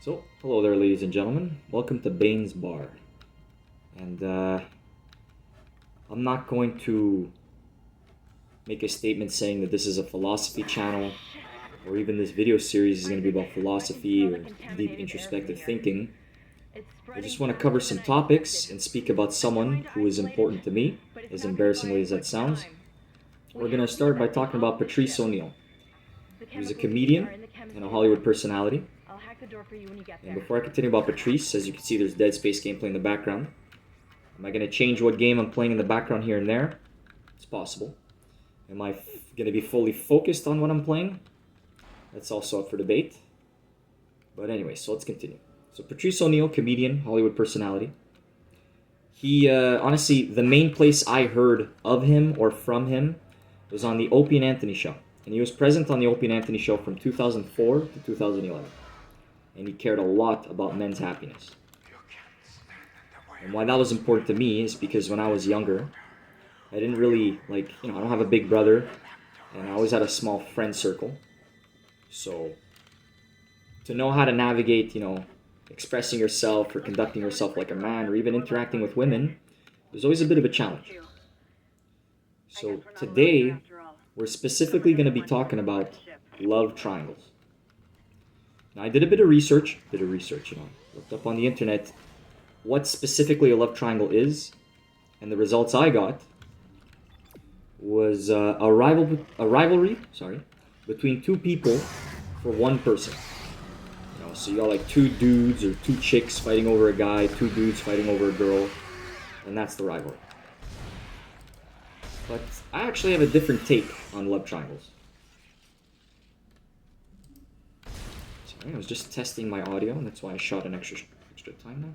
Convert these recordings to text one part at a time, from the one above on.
So, hello there ladies and gentlemen, welcome to Bane's Bar. And I'm not going to make a statement saying that this is a philosophy channel, or even this video series is going to be about philosophy or deep introspective thinking. I just want to cover some topics and speak about someone who is important to me, as embarrassingly as that sounds. We're going to start by talking about Patrice O'Neal. He's a comedian and a Hollywood personality. And before I continue about Patrice, as you can see, there's Dead Space gameplay in the background. Am I going to change what game I'm playing in the background here and there? It's possible. Am I going to be fully focused on what I'm playing? That's also up for debate. But anyway, so let's continue. So Patrice O'Neal, comedian, Hollywood personality. He, honestly, the main place I heard of him or from him was on the Opie and Anthony show. And he was present on the Opie and Anthony show from 2004 to 2011. And he cared a lot about men's happiness. And why that was important to me is because when I was younger, I didn't really, I don't have a big brother, and I always had a small friend circle. So, to know how to navigate, expressing yourself or conducting yourself like a man or even interacting with women was always a bit of a challenge. So, today, we're specifically going to be talking about love triangles. Now, I did a bit of research, looked up on the internet what specifically a love triangle is, and the results I got was a rivalry between two people for one person. So you got like two dudes or two chicks fighting over a guy, two dudes fighting over a girl, and that's the rivalry. But I actually have a different take on love triangles. Sorry, I was just testing my audio, and that's why I shot an extra time now.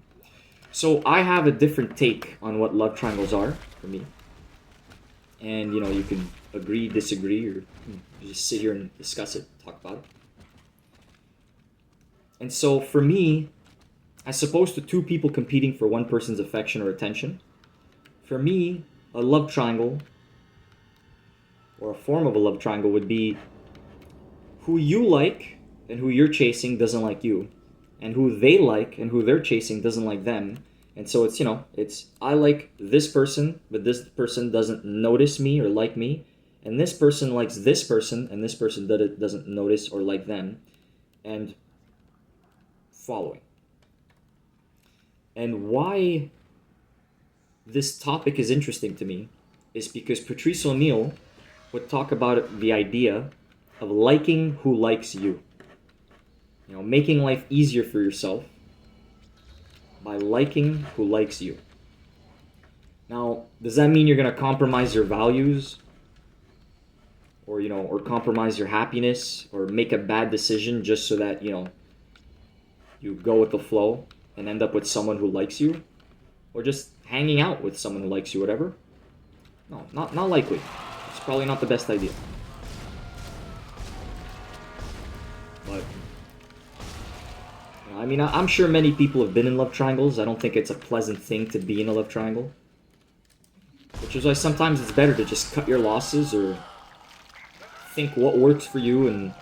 So I have a different take on what love triangles are for me. And, you can agree, disagree, or just sit here and discuss it, talk about it. And so for me, as opposed to two people competing for one person's affection or attention, for me, a love triangle, or a form of a love triangle, would be who you like and who you're chasing doesn't like you, and who they like and who they're chasing doesn't like them. And so it's I like this person, but this person doesn't notice me or like me, and this person likes this person, and this person doesn't notice or like them, and following. And why this topic is interesting to me is because Patrice O'Neal would talk about the idea of liking who likes you. Making life easier for yourself by liking who likes you. Now, does that mean you're going to compromise your values? Or compromise your happiness? Or make a bad decision just so that, you go with the flow and end up with someone who likes you? Or just hanging out with someone who likes you, whatever? No, not likely. It's probably not the best idea. But I'm sure many people have been in love triangles. I don't think it's a pleasant thing to be in a love triangle. Which is why sometimes it's better to just cut your losses or think what works for you. And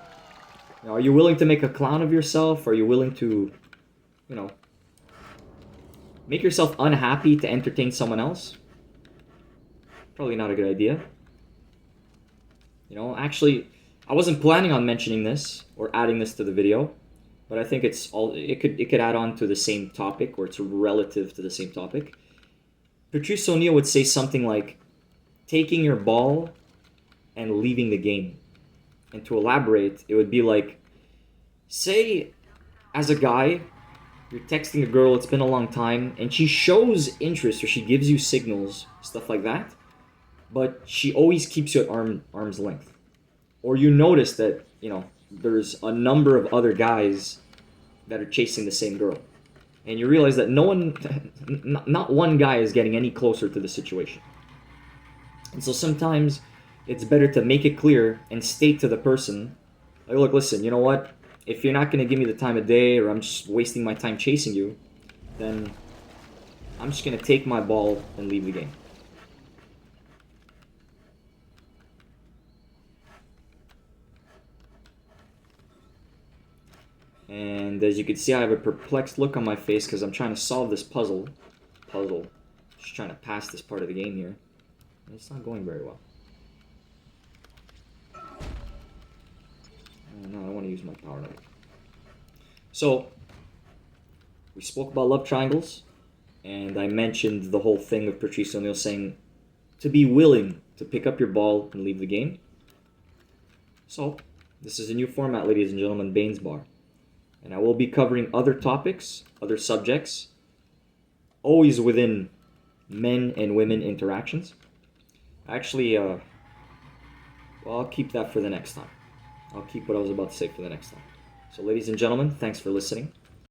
are you willing to make a clown of yourself? Are you willing to, make yourself unhappy to entertain someone else? Probably not a good idea. Actually, I wasn't planning on mentioning this or adding this to the video. But I think it could add on to the same topic, or it's relative to the same topic. Patrice O'Neal would say something like, taking your ball and leaving the game. And to elaborate, it would be like, say, as a guy, you're texting a girl, it's been a long time, and she shows interest, or she gives you signals, stuff like that, but she always keeps you at arm's length. Or you notice that, there's a number of other guys that are chasing the same girl. And you realize that not one guy is getting any closer to the situation. And so sometimes it's better to make it clear and state to the person, like, look, listen, you know what? If you're not going to give me the time of day, or I'm just wasting my time chasing you, then I'm just going to take my ball and leave the game. And as you can see, I have a perplexed look on my face because I'm trying to solve this puzzle. Just trying to pass this part of the game here. And it's not going very well. Oh, no, I don't want to use my power knife. So, we spoke about love triangles, and I mentioned the whole thing of Patrice O'Neal saying to be willing to pick up your ball and leave the game. So, this is a new format, ladies and gentlemen, Bane's Bar. And I will be covering other topics, other subjects, always within men and women interactions. Actually, well, I'll keep that for the next time. I'll keep what I was about to say for the next time. So, ladies and gentlemen, thanks for listening.